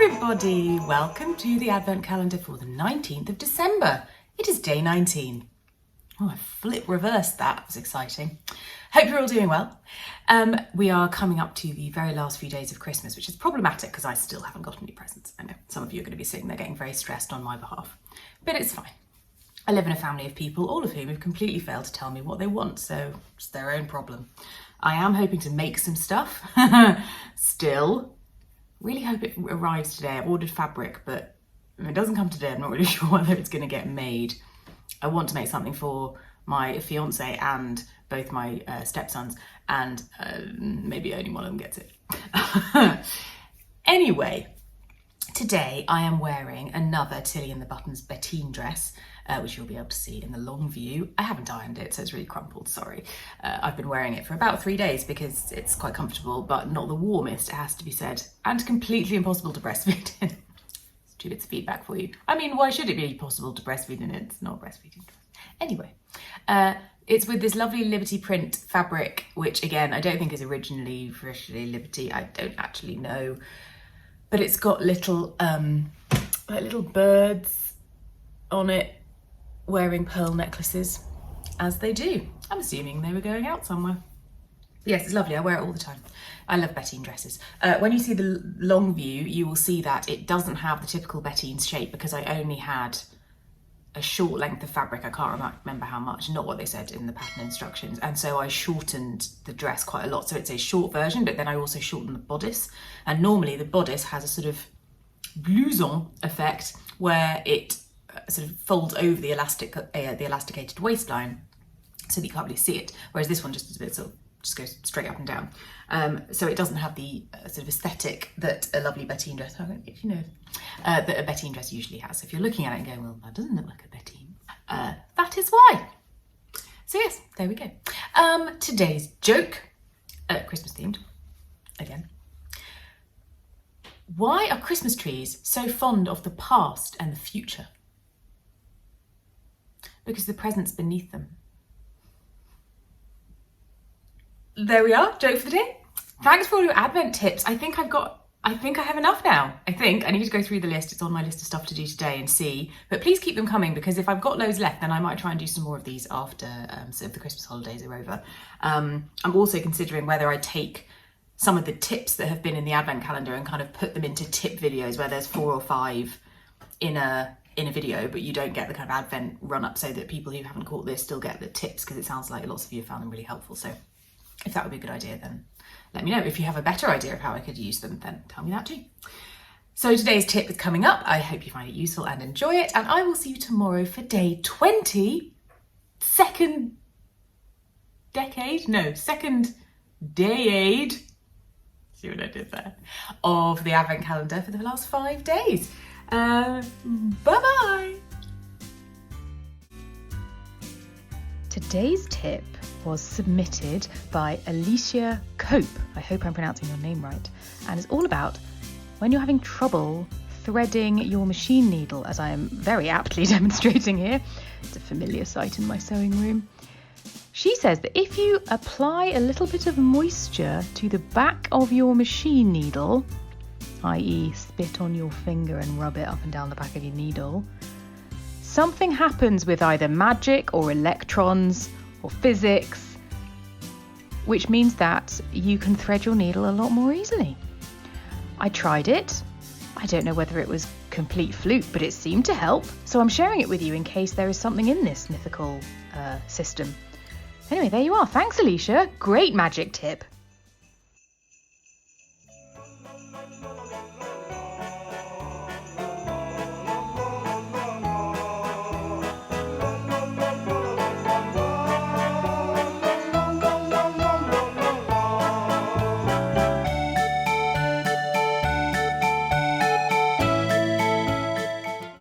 everybody, welcome to the Advent calendar for the 19th of December. It is day 19. Oh, I reversed that, it was exciting. Hope you're all doing well. We are coming up to the very last few days of Christmas, which is problematic because I still haven't got any presents. I know some of you are going to be sitting there getting very stressed on my behalf, but it's fine. I live in a family of people, all of whom have completely failed to tell me what they want, so it's their own problem. I am hoping to make some stuff, still. Really hope it arrives today. I've ordered fabric, but if it doesn't come today, I'm not really sure whether it's going to get made. I want to make something for my fiance and both my stepsons, and maybe only one of them gets it. Anyway, today I am wearing another Tilly and the Buttons Bettine dress, which you'll be able to see in the long view. I haven't ironed it, so it's really crumpled, sorry. I've been wearing it for about 3 days because it's quite comfortable, but not the warmest, it has to be said, and completely impossible to breastfeed in. It's 2 bits of feedback for you. I mean, why should it be possible to breastfeed in it? It's not breastfeeding. Anyway, it's with this lovely Liberty print fabric, which again, I don't think is originally Liberty, I don't actually know. But it's got little, like little birds on it wearing pearl necklaces, as they do. I'm assuming they were going out somewhere. Yes, it's lovely, I wear it all the time. I love Bettine dresses. When you see the long view, you will see that it doesn't have the typical Bettine's shape because I only had a short length of fabric. I can't remember how much, not what they said in the pattern instructions. And so I shortened the dress quite a lot. So it's a short version, but then I also shortened the bodice. And normally the bodice has a sort of blouson effect where it sort of folds over the elasticated waistline so that you can't really see it. Whereas this one just is a bit sort of just goes straight up and down. So it doesn't have the sort of aesthetic that a lovely Bettine dress, if you know, that a Bettine dress usually has. So if you're looking at it and going, well, that doesn't look like a Bettine, that is why. So yes, there we go. Today's joke, Christmas themed, again. Why are Christmas trees so fond of the past and the future? Because the present's beneath them. There we are, joke for the day. Thanks for all your Advent tips. I think I have enough now. I need to go through the list. It's on my list of stuff to do today and see. But please keep them coming because if I've got loads left, then I might try and do some more of these after sort of the Christmas holidays are over. I'm also considering whether I take some of the tips that have been in the Advent calendar and kind of put them into tip videos where there's 4 or 5 in a video, but you don't get the kind of Advent run up so that people who haven't caught this still get the tips because it sounds like lots of you have found them really helpful. So if that would be a good idea, then let me know. If you have a better idea of how I could use them, then tell me that too. So today's tip is coming up. I hope you find it useful and enjoy it. And I will see you tomorrow for day 20, second day-ade. See what I did there? Of the Advent calendar for the last 5 days. Bye-bye. Today's tip was submitted by Alicia Cope. I hope I'm pronouncing your name right. And it's all about when you're having trouble threading your machine needle, as I am very aptly demonstrating here. It's a familiar sight in my sewing room. She says that if you apply a little bit of moisture to the back of your machine needle, i.e. spit on your finger and rub it up and down the back of your needle, something happens with either magic or electrons or physics, which means that you can thread your needle a lot more easily. I tried it. I don't know whether it was complete fluke, but it seemed to help. So I'm sharing it with you in case there is something in this mythical system. Anyway, there you are. Thanks, Alicia. Great magic tip.